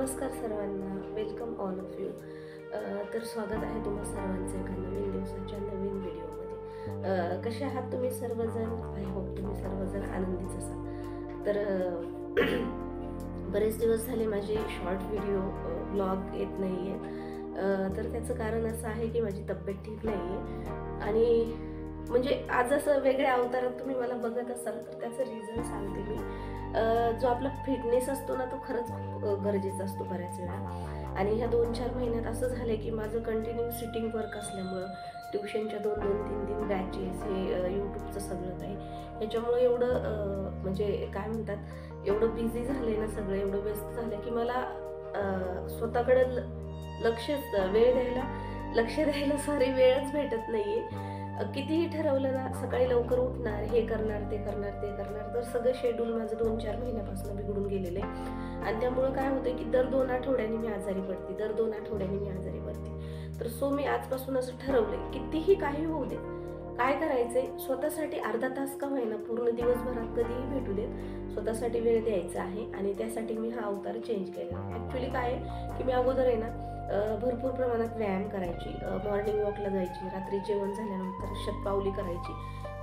नमस्कार सर्वांना, welcome all of you. तर स्वागत आहे तुम्हा सर्वांचं एका नवीन दिवसाच्या नवीन व्हिडिओमध्ये. कसे आहात तुम्ही सर्वजण? आय होप तुम्ही सर्वजण आनंदीच असाल. तर बरेच दिवस झाले माझे शॉर्ट व्हिडिओ ब्लॉग येत नाही आहे. तर त्याचं कारण असं आहे की माझी तब्येत ठीक नाही आहे आणि म्हणजे आज असं वेगळ्या अवतारात तुम्ही मला बघत असाल तर त्याचं रिझन सांगते मी. जो आपला फिटनेस असतो ना तो खरंच खूप गरजेचा असतो बऱ्याच वेळा. आणि ह्या 2-4 महिन्यात असं झालं की माझं कंटिन्यू सिटिंग वर्क असल्यामुळं ट्युशनच्या 2-2, 3-3 बॅचेस, हे यूट्यूबचं सगळं काही ह्याच्यामुळं एवढं म्हणजे काय म्हणतात, एवढं बिझी झालंय ना सगळं, एवढं व्यस्त झालं की मला स्वतःकडे लक्ष द्यायला सॉरी वेळच भेटत नाहीये. कितीही ठरवलं ना, सकाळी लवकर उठणार, हे करणार ते करणार, तर सगळं शेड्यूल माझं 2-4 महिन्यापासून बिघडून गेलेलं आहे. आणि त्यामुळं काय होतं की दर 2 आठवड्यांनी मी आजारी पडते. तर मी आजपासून असं ठरवलंय, कितीही काही होऊ दे, काय करायचंय, स्वतःसाठी अर्धा तास का होईना, पूर्ण दिवसभरात कधीही भेटू देत, स्वतःसाठी वेळ द्यायचा आहे. आणि त्यासाठी मी हा अवतार चेंज केला. ऍक्च्युली काय आहे की मी अगोदर आहे ना भरपूर प्रमाणात व्यायाम करायची, मॉर्निंग वॉकला जायची, रात्री जेवण झाल्यानंतर शतपावली करायची,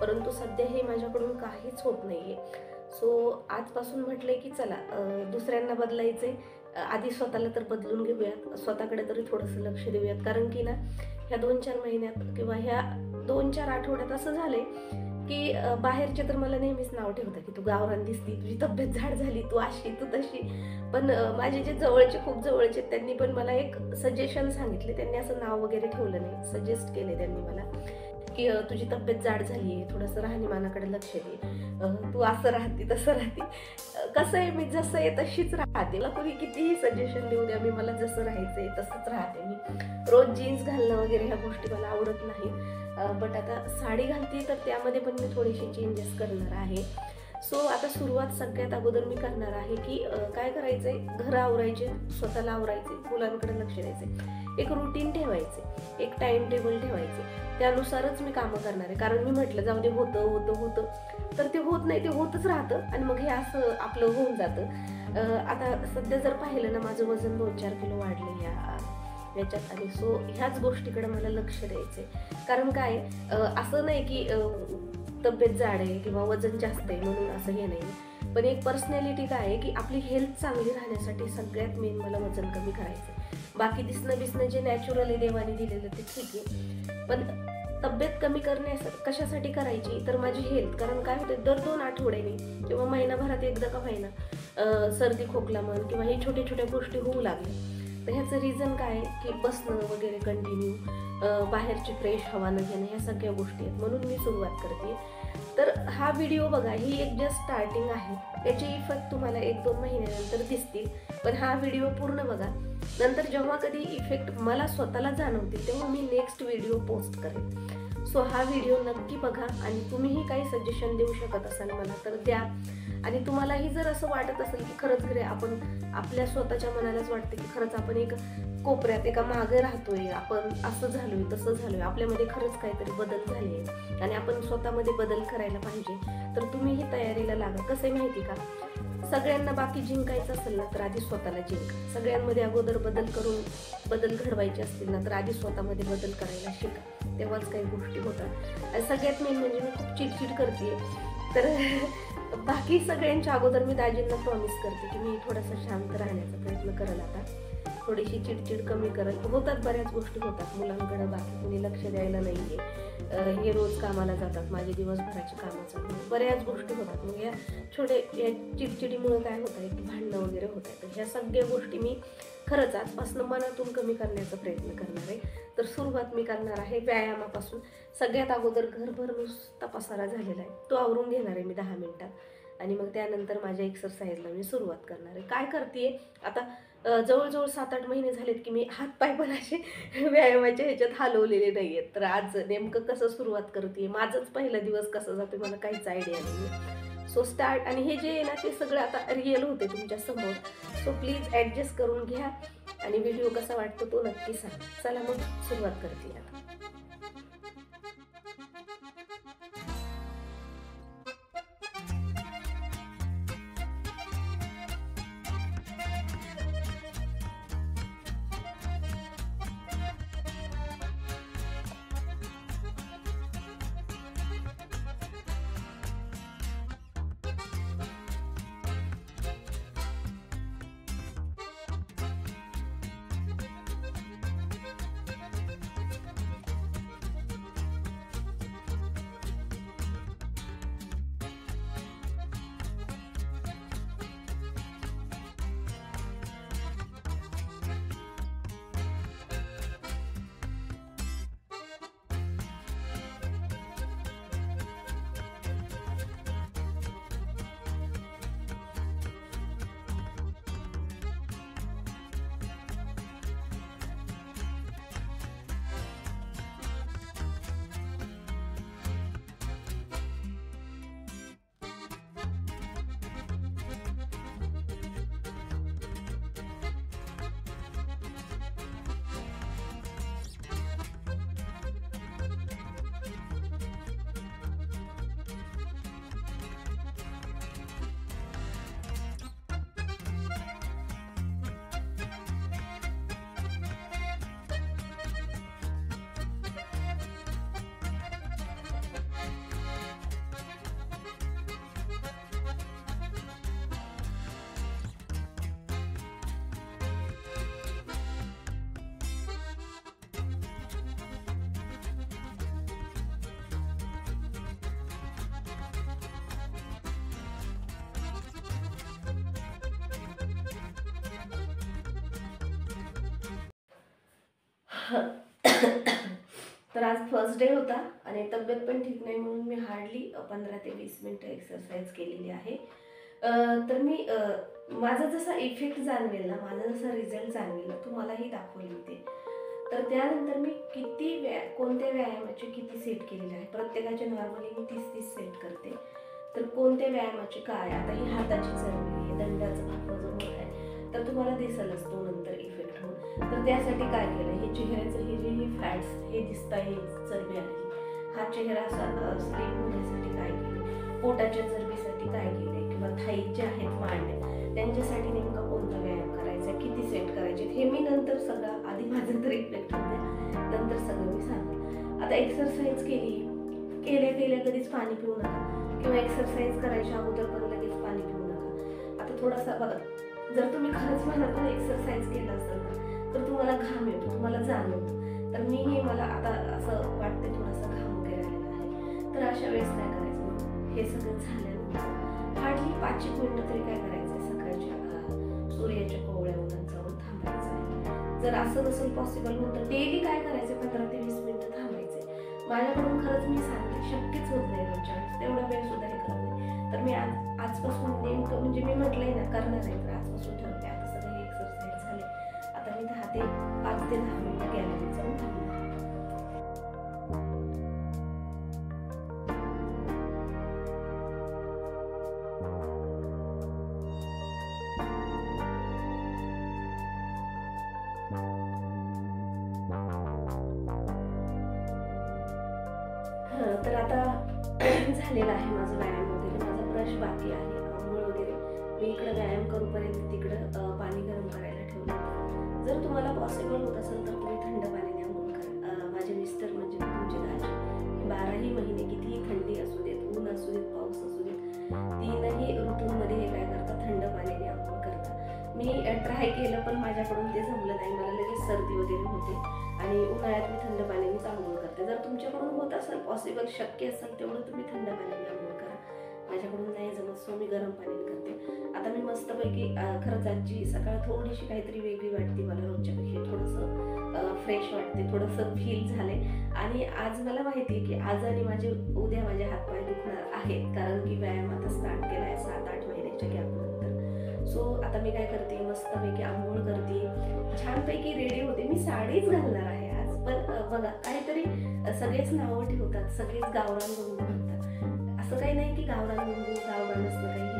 परंतु सध्या हे माझ्याकडून काहीच होत नाहीये. आजपासून म्हटलंय की चला दुसऱ्यांना बदलायचंय, आधी स्वतःला तर बदलून घेऊयात, स्वतःकडे तरी थोडंसं लक्ष देऊयात. कारण की ना ह्या 2-4 महिन्यात किंवा ह्या 2-4 आठवड्यात असं झालंय की बाहेरचे तर मला नेहमीच नाव ठेवतात की तू गावरान दिसती, तुझी तब्येत झाड झाली, तू अशी तू तशी. पण माझे जे खूप जवळचे त्यांनी पण मला एक सजेशन सांगितले. त्यांनी असं नाव वगैरे ठेवलं नाही, सजेस्ट केले त्यांनी मला की तुझी तब्येत जाड झाली आहे, थोडंसं राहणीमानाकडे लक्ष दे, तू असं राहते तसं राहते. कसं आहे, मी जसं आहे तशीच राहते. मला कोणी कितीही सजेशन देऊ द्या, मला जसं राहायचंय तसंच राहते. मी रोज जीन्स घालणं वगैरे ह्या गोष्टी मला आवडत नाही. बट आता साडी घालते तर त्यामध्ये पण मी थोडीशी चेंजेस करणार आहे. आता सुरुवात सगळ्यात अगोदर मी करणार आहे की काय करायचंय, घरं आवरायचे, स्वतःला आवरायचे, मुलांकडे लक्ष द्यायचे, एक रुटीन ठेवायचे, एक टाइम टेबल ठेवायचे, त्यानुसारच मी कामं करणार आहे. कारण मी म्हटलं जाऊ दे, होतं तर ते होत नाही, ते होतच राहतं आणि मग हे असं आपलं होऊन जातं. आता सध्या जर पाहिलं ना, माझं वजन 2-4 किलो वाढलं याच्यात. आणि ह्याच गोष्टीकडे मला लक्ष द्यायचंय. कारण काय असं नाही की तब्येत जाड आहे किंवा वजन जास्त आहे म्हणून असं हे नाही, पण एक पर्सनॅलिटी काय आहे की आपली हेल्थ चांगली राहण्यासाठी सगळ्यात मेन मला वजन कमी करायचं. बाकी दिसणं जे नॅचरल आहे देवाने दिलेलं ते ठीक आहे, पण तब्येत कमी कशासाठी करायची, तर माझी हेल्थ. कारण काय होतं, दर 2 आठवड्याने किंवा महिनाभरात एकदा का होईना सर्दी खोकला म्हण किंवा हे छोट्या गोष्टी होऊ लागल्या. तर ह्याचं रिझन काय आहे की बसणं वगैरे कंटिन्यू, बाहेरची फ्रेश हवा न घेणं, ह्या सगळ्या गोष्टी आहेत. म्हणून मी सुरुवात करते. तर हा व्हिडिओ बघा, ही एक जस्ट स्टार्टिंग आहे. याचे इफेक्ट तुम्हाला 1-2 महिन्यानंतर दिसतील, पण हा व्हिडिओ पूर्ण बघा. नंतर जेव्हा कधी इफेक्ट मला स्वतःला जाणवतील तेव्हा मी नेक्स्ट व्हिडिओ पोस्ट करेन. हा व्हिडिओ नक्की बघा आणि तुम्हीही काही सजेशन देऊ शकत असाल मला तर द्या. आणि तुम्हालाही जर असं वाटत असेल की खरंच खरे आपण आपल्या स्वतःच्या मनालाच वाटते की खरंच आपण एक कोपऱ्यात एका मागे राहतोय, आपण असं झालोय तसं झालोय, आपल्यामध्ये खरंच काहीतरी बदल झाले आणि आपण स्वतःमध्ये बदल करायला पाहिजे, तर तुम्हीही तयारीला लागा. कसं आहे माहिती का, सगळ्यांना बाकी जिंकायचं असेल ना तर आधी स्वतःला जिंक. सगळ्यांमध्ये अगोदर बदल घडवायचे असतील ना तर आधी स्वतःमध्ये बदल करायला शिका, तेव्हाच काही गोष्टी होतात. आणि सगळ्यात मेन म्हणजे मी खूप चिडचिड करते, तर बाकी सगळ्यांच्या अगोदर मी दाजींना प्रॉमिस करते की मी थोडासा शांत राहण्याचा प्रयत्न करेल. आता थोडीशी चिडचिड कमी करत होतात, बऱ्याच गोष्टी होतात, मुलांकडे बाकी कोणी लक्ष द्यायला नाहीये, हे रोज कामाला जातात, माझे दिवसभराची कामं चालू, बऱ्याच गोष्टी होतात. मग या चिडचिडीमुळे काय होत आहे की भांडणं वगैरे होत आहे. तर ह्या सगळ्या गोष्टी मी खरंच आजपासून मनातून कमी करण्याचा प्रयत्न करणार आहे. तर सुरुवात मी करणार आहे व्यायामापासून. सगळ्यात अगोदर घरभर नुसता पसारा झालेला आहे, तो आवरून घेणार आहे मी 10 मिनिटात. आणि मग त्यानंतर माझ्या एक्सरसाइजला मी सुरुवात करणार आहे. काय करते आता, जवळजवळ 7-8 महिने झालेत की मी हातपाय पण असे व्यायामाच्या ह्याच्यात हलवलेले नाही आहेत. तर आज नेमकं कसं सुरुवात करते, माझंच पहिला दिवस कसा जातो मला काहीच आयडिया नाही. स्टार्ट. आणि हे जे आहे ना ते सगळं आता रिअल होते तुमच्या समोर. प्लीज ॲडजस्ट करून घ्या आणि व्हिडिओ कसा वाटतो तो नक्की सांगा. चला मग सुरुवात करते आता. तर आज फर्स्ट डे होता आणि तब्येत पण ठीक नाही म्हणून मी हार्डली 15 ते 20 मिनिटं एक्सरसाइज केलेली आहे. तर मी माझा जसा इफेक्ट जाणवेल ना, माझा जसा रिझल्ट जाणवेल ना, तुम्हालाही दाखवेल मी ते. तर त्यानंतर मी कोणत्या व्यायामाचे किती सेट केलेले आहे. प्रत्येकाचे नॉर्मली मी 30-30 सेट करते. तर कोणत्या व्यायामाचे काय, आता ही हाताची चरबी, हे दंडाचा भाग जो मोठा आहे तर तुम्हाला दिसेलच तो नंतर इफेक्ट होऊन. तर त्यासाठी काय केलं, हे चेहऱ्याचं हे जे फॅट्स हे दिसत आहे, चरबी आलेली, हा चेहरा असा स्लिम होण्यासाठी काय केले, पोटाच्या चरबीसाठी काय केले, किंवा थाई जे आहेत मांड्या त्यांच्यासाठी नेमका कोणता व्यायाम करायचा, किती सेट करायचे, हे मी नंतर सगळं, आधी माझं तर इफेक्ट होत्या नंतर सगळं मी सांगेन. आता एक्सरसाइज केल्या कधीच पाणी पिऊ नका, किंवा एक्सरसाइज करायच्या अगोदर पण लगेच पाणी पिऊ नका. आता थोडासा बघा, जर तुम्ही खरंच मनातून एक्सरसाइज केला असेल ना तर तुम्हाला घाम येतो, तुम्हाला जाणवतो. तर मला आता असं वाटते थोडासा घाम वगैरे आलेला आहे. तर अशा वेळेस काय करायचं, हे सगळं झाल्यानंतर हार्डली 5 मिनिटं तरी काय करायचं, सकाळच्या सूर्याच्या कोवळ्या उन्हात जाऊन थांबायचं आहे. जर असं नसेल पॉसिबल होत तर डेली काय करायचं, 15 ते 20 मिनिटं थांबायचे. माझ्याकडून खरंच मी सांगते शक्यच होत नाही रोजच्या वेळेस, तेवढा वेळ सुद्धा हे करत नाही. तर मी आजपासून नेमकं म्हणजे मी म्हटलंय ना करणार आहे, तर आजपासून ठरते. आता सगळे एक्सरसाइज झाले, आता मी 5 ते 10 मिनिटं गॅलरीत जाऊन थांबणार. तर आता झालेला आहे माझं व्यायाम वगैरे, माझा ब्रश बाकी आहे, आंघोळ वगैरे. मी इकडं व्यायाम करूपर्यंत तिकडं पाणी गरम करायला ठेवलं. जर तुम्हाला पॉसिबल होत असेल तर तुम्ही थंड पाण्याने आंघोळ करा. माझे मिस्टर म्हणजे तुमचे दाजी 12ही महिने कितीही थंडी असू देत, ऊन असू देत, पाऊस असू देत, 3ही ऋतूंमध्ये हे काय करतात, थंड पाण्याने आंघोळ करतात. मी ट्राय केलं पण माझ्याकडून ते जमलं नाही, मला लगेच सर्दी वगैरे होते आणि उन्हाळ्यात मी थंड पाण्यानेच आंघोळ करते. जर तुमच्याकडून होत असेल, पॉसिबल शक्य असेल तेवढं तुम्ही थंड पाण्याने आंघोळ करा. माझ्याकडून नाही जमत सो मी गरम पाण्याने करते. आता मी मस्तपैकी खरंच आजची सकाळ थोडीशी काहीतरी वेगळी वाटते मला, रोजच्यापेक्षा थोडंसं फ्रेश वाटते, थोडंसं फील झाले. आणि आज मला माहिती आहे की आज आणि उद्या माझे हातपाय दुखणार आहेत, कारण की व्यायाम आता स्टार्ट केला आहे 7-8 महिन्याच्या गॅपनंतर. सो आता मी काय करते, मस्तपैकी आंघोळ करते, छानपैकी रेडी होते. मी साडीच घालणार आहे आज, पण बघा काहीतरी सगळेच नावं ठेवतात, सगळेच गावरान बंधू म्हणतात. असं काही नाही की गावरान बंधू गावरान असणं काही नाही,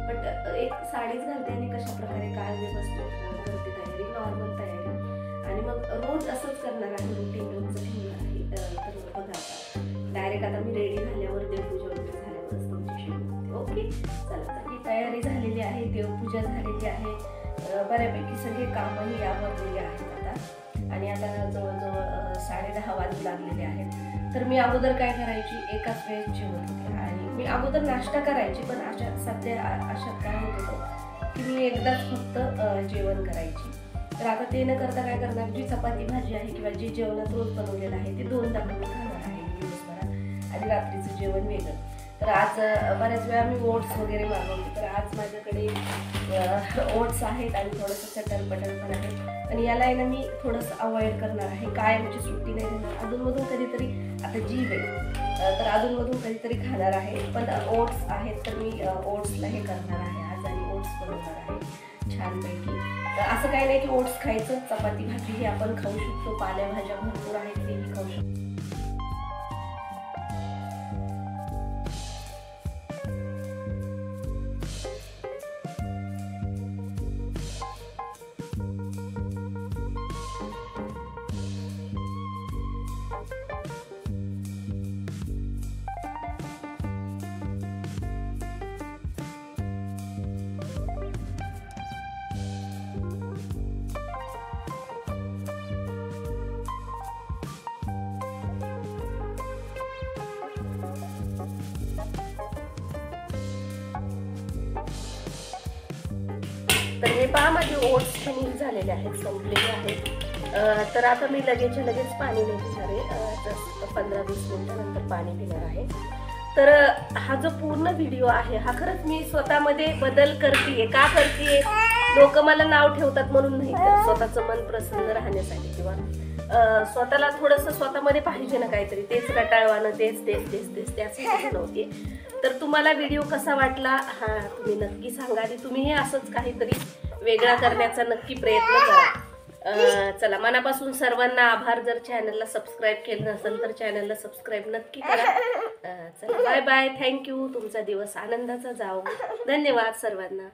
बट एक साडीच घालते आणि कशा प्रकारे काय व्यवस्थित करते तयारी, नॉर्मल तयारी. आणि मग रोज असंच करणार आहे, रुटीन रोजचं ठेवणार आहे. तर बघा आता डायरेक्ट आता मी रेडी झाल्यावर देवपूजा वगैरे झाल्यावरच तुमच्याशी बोलते. ओके, चला तर ही तयारी झालेली आहे, देवपूजा झालेली आहे, बऱ्यापैकी सगळे कामही आवरलेले आहेत आता. आणि आता जवळजवळ 10:30 वाजू लागलेले आहेत. तर मी अगोदर काय करायची, एकाच वेळेस जेवत होते. आणि मी अगोदर नाश्ता करायची, पण सध्या अशात काय होत होतं की मी एकदाच फक्त जेवण करायची. तर आता ते न करता काय करणार, जी चपाती भाजी आहे किंवा जी जेवणात रोज बनवलेलं आहे ते 2 तास मी खाणार आहे दिवसभरात, आणि रात्रीचं जेवण वेगळं. तर आज बऱ्याच वेळा मी ओट्स वगैरे मागवते. तर आज माझ्याकडे ओट्स आहेत आणि थोडंसं चटरपटर पण आहे. आणि याला आहे ना मी थोडंसं अवॉइड करणार आहे, काय म्हणजे सुट्टी नाही देणार. अधूनमधून कधीतरी आता जीव आहे तर अधूनमधून कधीतरी खाणार आहे. पण ओट्स आहेत तर मी ओट्सला हे करणार आहे आज, आणि ओट्स बनवणार आहे छानपैकी. असं काही नाही की ओट्स खायचं, चपाती भाजी ही आपण खाऊ शकतो, पालेभाज्या भरपूर आहेत तेही खाऊ शकतो. तर हे पहा माझे ओट्स फिनिश झालेले आहेत, संपलेले आहेत. तर आता मी लगेच पाणी नाही पिणार आहे, 15-20 मिनिटानंतर पाणी पिणार आहे. तर हा जो पूर्ण व्हिडिओ आहे हा खरंच मी स्वतःमध्ये बदल करतेय. का करतेय, लोक मला नाव ठेवतात म्हणून नाही, तर स्वतःचं मन प्रसन्न राहण्यासाठी किंवा स्वतःला थोडंसं स्वतःमध्ये पाहिजे ना काहीतरी, तेच रटाळवानं तेच तेच तेच तेच त्यासाठी बनवते. तर तुम्हाला व्हिडिओ कसा वाटला हा तुम्ही नक्की सांगा आणि तुम्हीही असंच काहीतरी वेगळा करण्याचा नक्की प्रयत्न करा. चला, मनापासून सर्वांना आभार. जर चॅनलला सबस्क्राईब केलं नसेल तर चॅनलला सबस्क्राईब नक्की करा. चला, बाय बाय, थँक्यू. तुमचा दिवस आनंदाचा जाओ. धन्यवाद सर्वांना.